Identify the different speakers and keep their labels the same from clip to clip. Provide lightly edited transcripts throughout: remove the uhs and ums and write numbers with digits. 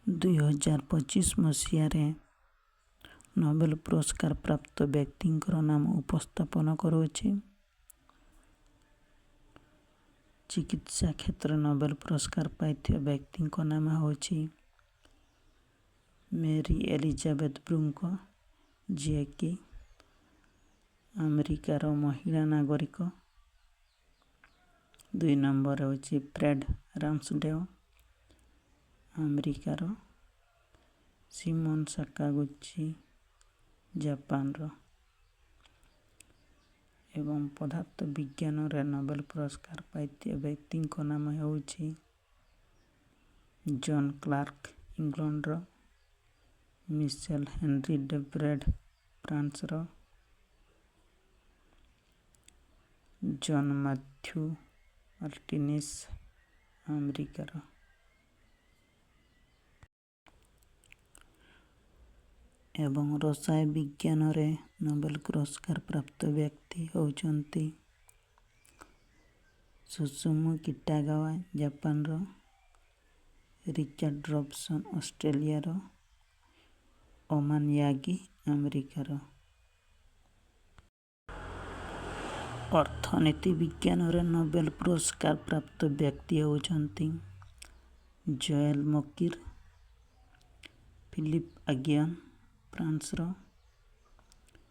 Speaker 1: 2025 ମସିହାରେ ନୋବେଲ ପୁରସ୍କାର ପ୍ରାପ୍ତ ବ୍ୟକ୍ତିଙ୍କର ନାମ ଉପସ୍ଥାପନ କରୁଅଛି। ଚିକିତ୍ସା କ୍ଷେତ୍ରରେ ନୋବେଲ ପୁରସ୍କାର ପାଇଥିବା ବ୍ୟକ୍ତିଙ୍କ ନାମ ହେଉଛି ମେରୀ ଏଲିଜାବେଥ ବ୍ରୁଙ୍କ, ଯିଏକି ଆମେରିକାର ମହିଳା ନାଗରିକ। 2 ନମ୍ବର ହେଉଛି ଫ୍ରେଡ୍ ରାମସଡେଓ, ଆମେରିକାର। ସିମୋନ ସାକାଗୁଚି, ଜାପାନର। ଏବଂ ପଦାର୍ଥ ବିଜ୍ଞାନରେ ନୋବେଲ ପୁରସ୍କାର ପାଇଥିବା ବ୍ୟକ୍ତିଙ୍କ ନାମ ହେଉଛି ଜନ୍ କ୍ଲାର୍କ, ଇଂଲଣ୍ଡର। ମିସେଲ ହେନରୀ ଡେବ୍ରେଡ୍, ଫ୍ରାନ୍ସର। ଜନ୍ ମାଥ୍ୟୁ ମାର୍ଟିନିସ୍, ଆମେରିକାର। ଏବଂ ରସାୟନ ବିଜ୍ଞାନରେ ନୋବେଲ ପୁରସ୍କାର ପ୍ରାପ୍ତ ବ୍ୟକ୍ତି ହେଉଛନ୍ତି ସୁସୁମୁ କିଟାଗାୱା, ଜାପାନର। ରିଚାର୍ଡ ରବସନ୍, ଅଷ୍ଟ୍ରେଲିଆର। ଓମାନ ୟାଗି, ଆମେରିକାର। ଅର୍ଥନୀତି ବିଜ୍ଞାନରେ ନୋବେଲ ପୁରସ୍କାର ପ୍ରାପ୍ତ ବ୍ୟକ୍ତି ହେଉଛନ୍ତି ଜୋଏଲ ମୋକିର, ଫିଲିପ ଆଗିଅନ, ଫ୍ରାନ୍ସର।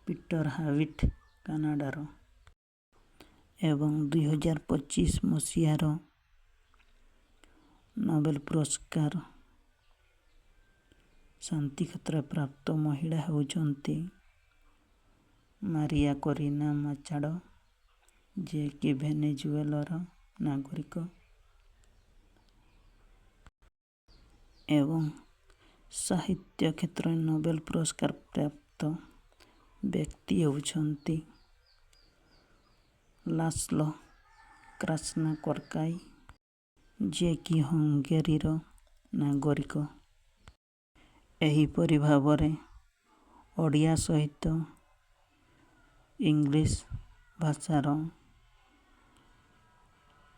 Speaker 1: ପିଟର ହାଭିଟ୍, କାନାଡାର। ଏବଂ 2025 ମସିହାର ନୋବେଲ ପୁରସ୍କାର ଶାନ୍ତି କ୍ଷେତ୍ରରେ ପ୍ରାପ୍ତ ମହିଳା ହେଉଛନ୍ତି ମାରିଆ କରିନା ମାଚାଡୋ, ଯିଏକି ଭେନେଜୁଏଲାର ନାଗରିକ। ଏବଂ ସାହିତ୍ୟ କ୍ଷେତ୍ରରେ ନୋବେଲ ପୁରସ୍କାର ପ୍ରାପ୍ତ ବ୍ୟକ୍ତି ହେଉଛନ୍ତି ଲାସଲୋ କ୍ରାସ୍ନାକରକାଇ, ଯିଏକି ହଙ୍ଗେରୀର ନାଗରିକ। ଏହିପରି ଭାବରେ ଓଡ଼ିଆ ସହିତ ଇଂଲିଶ ଭାଷାର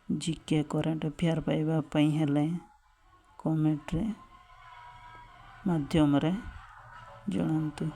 Speaker 1: ଜିକେ କରେଣ୍ଟ ଆଫେୟାର ପାଇବା ପାଇଁ ହେଲେ କମେଣ୍ଟରେ ମାଧ୍ୟମରେ ଜଣାନ୍ତୁ।